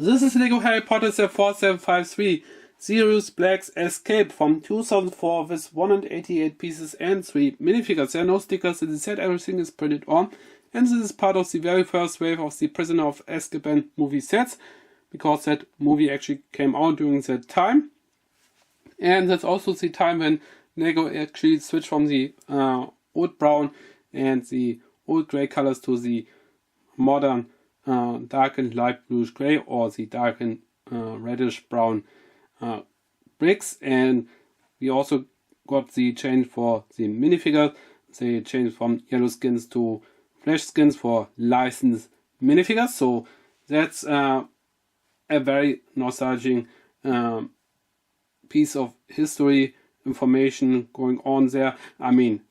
This is Lego Harry Potter set 4753 Sirius Black's Escape from 2004 with 188 pieces and 3 minifigures. There are no stickers in the set, everything is printed on. And this is part of the very first wave of the Prisoner of Azkaban movie sets, because that movie actually came out during that time. And that's also the time when Lego actually switched from the old brown and the old grey colors to the modern dark and light bluish grey, or the dark and reddish brown bricks. And we also got the change for the minifigure. They changed from yellow skins to flesh skins for licensed minifigures. So that's a very nostalgic piece of history information going on there. I mean,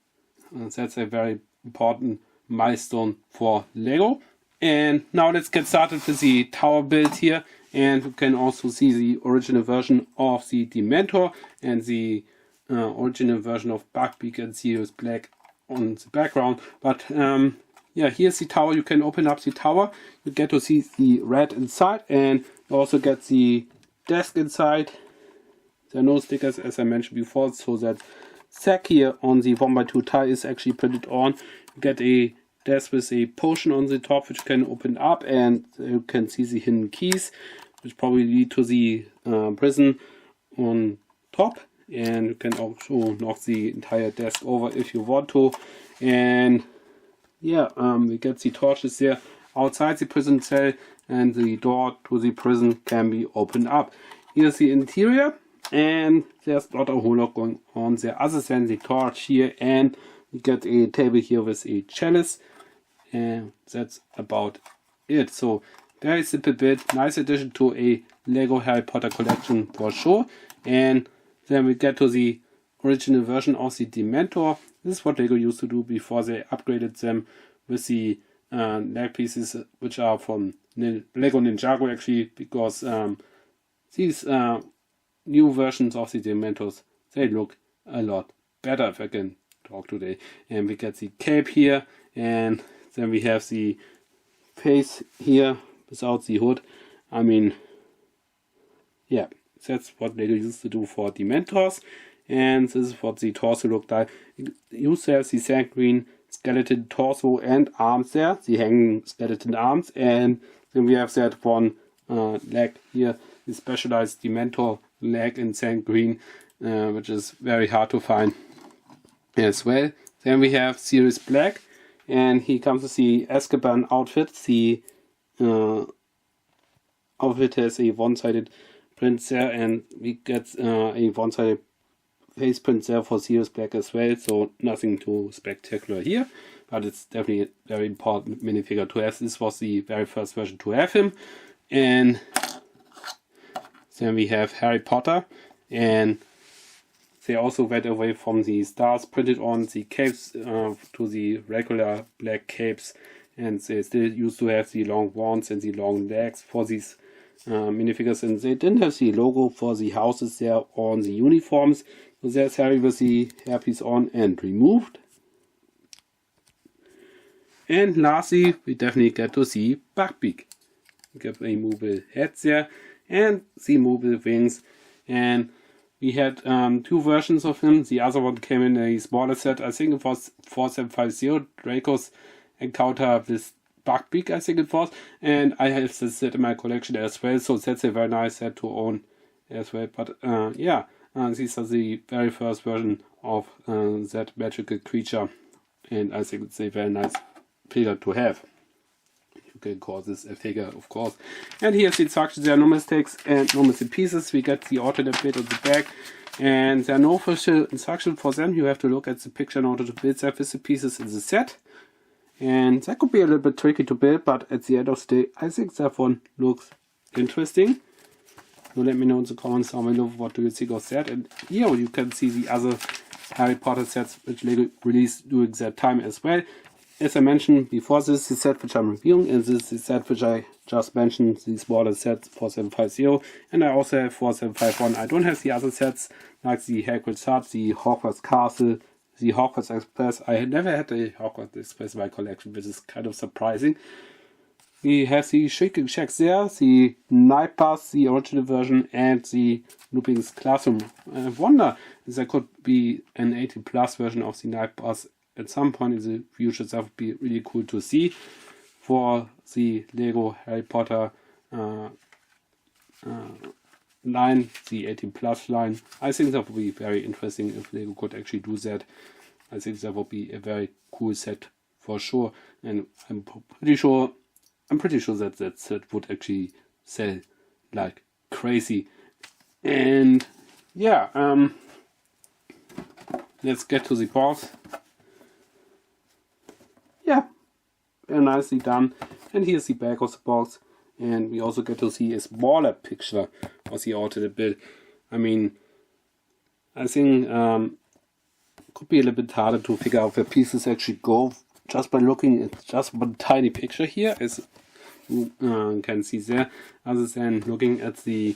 that's a very important milestone for Lego. And now let's get started with the tower build here. And you can also see the original version of the Dementor and the original version of Buckbeak and Sirius Black on the background. But yeah, here's the tower. You can open up the tower. You get to see the red inside, and you also get the desk inside. There are no stickers, as I mentioned before, so that sack here on the 1x2 tie is actually printed on. You get a desk with a potion on the top, which you can open up, and you can see the hidden keys, which probably lead to the prison on top. And you can also knock the entire desk over if you want to. And yeah, we get the torches there outside the prison cell, and the door to the prison can be opened up. Here's the interior, and there's not a whole lot going on there other than the torch here, and you get a table here with a chalice, and that's about it. So very simple build, nice addition to a Lego Harry Potter collection for sure. And then we get to the original version of the Dementor. This is what Lego used to do before they upgraded them with the leg pieces, which are from Lego Ninjago actually, because these new versions of the Dementors, they look a lot better, if I can talk today. And we get the cape here, and then we have the face here without the hood. I mean, yeah, that's what Lego used to do for Dementors. And this is what the torso looked like. You used to have the sand green skeleton torso and arms there, the hanging skeleton arms. And then we have that one leg here, the specialized Dementor leg in sand green, which is very hard to find as well. Then we have Sirius Black, and he comes with the Azkaban outfit. The outfit has a one-sided print there, and we get a one-sided face print there for Sirius Black as well, so nothing too spectacular here, but it's definitely a very important minifigure to have. This was the very first version to have him. And then we have Harry Potter, and they also went away from the stars printed on the capes to the regular black capes, and they still used to have the long wands and the long legs for these minifigures, and they didn't have the logo for the houses there on the uniforms. So there's Harry with the hairpiece on and removed. And lastly, we definitely get to see Buckbeak. We get a movable head there and the movable wings. And we had two versions of him. The other one came in a smaller set. I think it was 4750, Draco's encounter with Buckbeak, I think it was. And I have this set in my collection as well, so that's a very nice set to own as well. But yeah, these are the very first version of that magical creature, and I think it's a very nice figure to have. You can call this a figure, of course. And here's the instructions. There are no mistakes and no missing pieces. We get the alternate bit on the back, and there are no official instructions for them. You have to look at the picture in order to build them with the pieces in the set. And that could be a little bit tricky to build, but at the end of the day, I think that one looks interesting. So let me know in the comments down below what do you think of that. And here you can see the other Harry Potter sets which Lego released during that time as well. As I mentioned before, this is the set which I'm reviewing, and this is the set which I just mentioned, the smaller set 4750, and I also have 4751. I don't have the other sets like the Hagrid's Hut, the Hogwarts Castle, the Hogwarts Express. I never had a Hogwarts Express in my collection, which is kind of surprising. we have the Shaking Shacks there, the Night Bus, the original version, and the Loopings Classroom. I wonder if there could be an 18 plus version of the Night Bus at some point in the future. That would be really cool to see for the Lego Harry Potter line, the 18 plus line. I think that would be very interesting if Lego could actually do that. I think that would be a very cool set for sure, and I'm pretty sure that set would actually sell like crazy. And yeah, let's get to the box. Yeah, very nicely done. And here's the back of the box. And we also get to see a smaller picture of the alternate build. I mean, I think could be a little bit harder to figure out where pieces actually go just by looking at just one tiny picture here, as you can see there, other than looking at the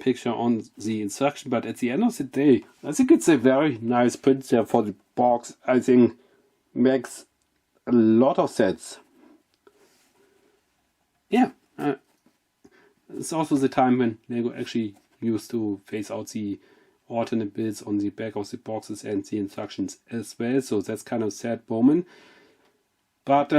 picture on the instruction. But at the end of the day, I think it's a very nice print there for the box. I think makes a lot of sense. Yeah, it's also the time when Lego actually used to phase out the alternate builds on the back of the boxes and the instructions as well. So that's kind of sad moment. But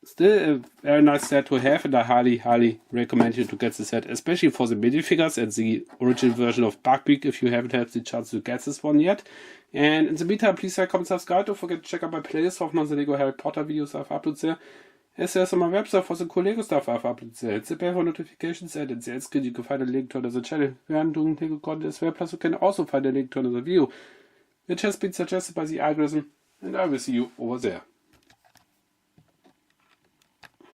still a very nice set to have, and I highly recommend you to get the set, especially for the minifigures and the original version of Buckbeak if you haven't had the chance to get this one yet. And in the meantime, please like, comment, subscribe. Don't forget to check out my playlist of the Lego Harry Potter videos I've uploaded there. As well as on my website for the cool Lego stuff I've uploaded there. Hit the bell for notifications, and in the end screen you can find a link to another channel where I'm doing Lego content as well. Plus you can also find a link to another video which has been suggested by the algorithm, and I will see you over there.